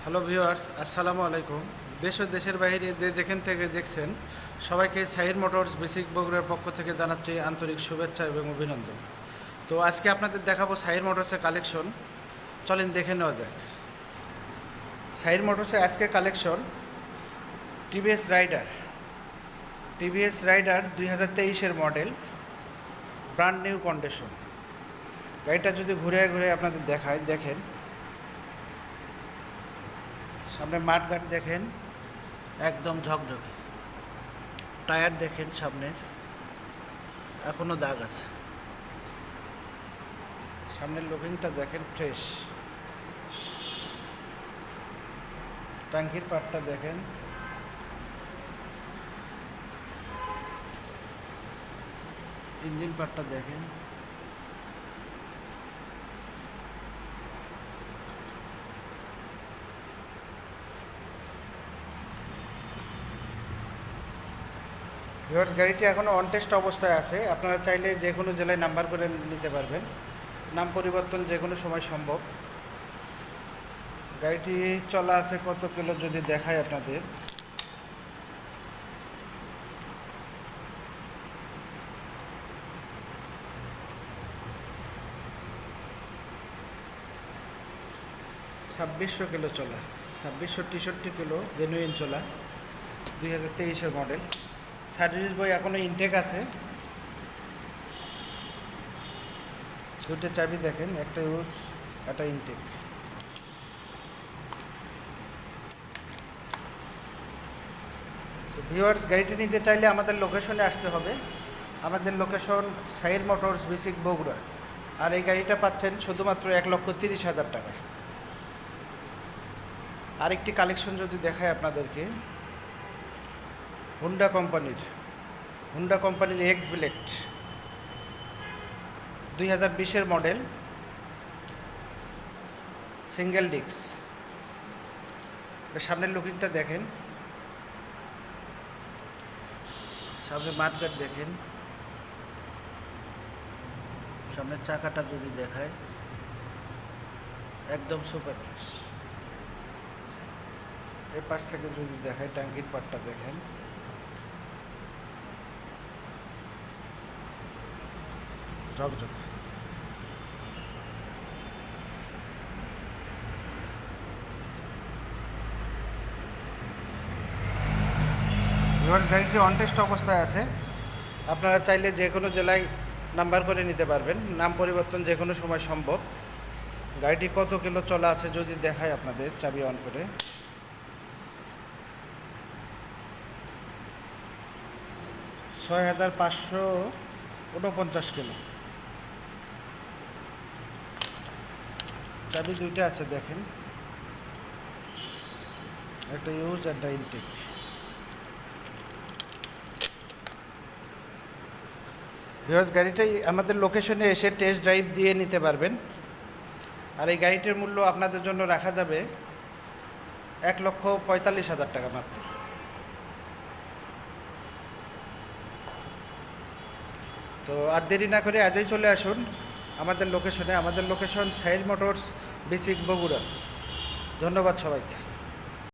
Hello viewers, আসসালামু আলাইকুম। দেশ ও দেশের বাইরে যে যেখান থেকে দেখছেন সবাইকে সাহির মোটরস বেসিক বগুড়ার পক্ষ থেকে জানাচ্ছি আন্তরিক শুভেচ্ছা এবং অভিনন্দন। তো আজকে আপনাদের দেখাবো সাহির মোটরসের কালেকশন। চলেন দেখে নেওয়া যাক। সাহির মোটরসের আজকের কালেকশন টিভিএস রাইডার 2023-এর মডেল, ব্র্যান্ড নিউ কন্ডিশন। গাড়িটা যদি ঘুরে ঘুরে আপনাদের দেখায়, দেখেন সামনে মাঠঘাট দেখেন একদম ঝকঝকে। টায়ার দেখেন সামনের এখনও দাগ আছে। সামনের লুকিংটা দেখেন ফ্রেশ। ট্যাঙ্কির পার্টটা দেখেন, ইঞ্জিন পার্টটা দেখেন। ভিউয়ার্স, গাড়িটি এখনও অন টেস্ট অবস্থায় আছে। আপনারা চাইলে যে কোনো জেলায় নাম্বার করে নিতে পারবেন। নাম পরিবর্তন যে কোনো সময় সম্ভব। গাড়িটি চলা আছে কত কিলো যদি দেখায় আপনাদের, ছাব্বিশশো কিলো চলা, 2663 কিলো জেনুইন চলা, 2023-এর মডেল। সার্ভিস বই এখনও ইনটেক আছে। দুটো চাবি দেখেন, একটা ইউজ একটা ইনটেক। তো ভিউয়ার্স, গাড়িটি নিতে চাইলে আমাদের লোকেশনে আসতে হবে। আমাদের location Sahir motors basic Bogura. আর এই গাড়িটা পাচ্ছেন শুধুমাত্র 1,30,000 টাকায়। আরেকটি কালেকশন যদি দেখায় আপনাদেরকে, হুন্ডা কোম্পানির এক্স ব্লেড 2020-এর মডেল, সিঙ্গেল ডিস্ক। সামনের লুকিংটা দেখেন, সামনে মাঠঘাট দেখেন, সামনের চাকাটা যদি দেখায় একদম সুপার ফ্রেশ। এর পাশ থেকে যদি দেখায় ট্যাঙ্কির পাটটা দেখেন, ঝকঝক। গাড়িটি অন টেস্ট অবস্থায় আছে। আপনারা চাইলে যে কোনো জেলায় নাম্বার করে নিতে পারবেন। নাম পরিবর্তন যে কোনো সময় সম্ভব। গাড়িটি কত কিলো চলা আছে যদি দেখায় আপনাদের, চাবি অন করে, 6,549 কিলো। চাবি দুইটা আছে দেখেন, একটা ইউজ একটা ইনটেক। ভিউয়ার্স, গাড়িটাই আমাদের লোকেশনে এসে টেস্ট ড্রাইভ দিয়ে নিতে পারবেন। আর এই গাড়িটির মূল্য আপনাদের জন্য রাখা যাবে 1,45,000 টাকা মাত্র। তো আর দেরি না করে আজই চলে আসুন আমাদের লোকেশনে। আমাদের location Sahir motors basic Bogura. ধন্যবাদ সবাইকে।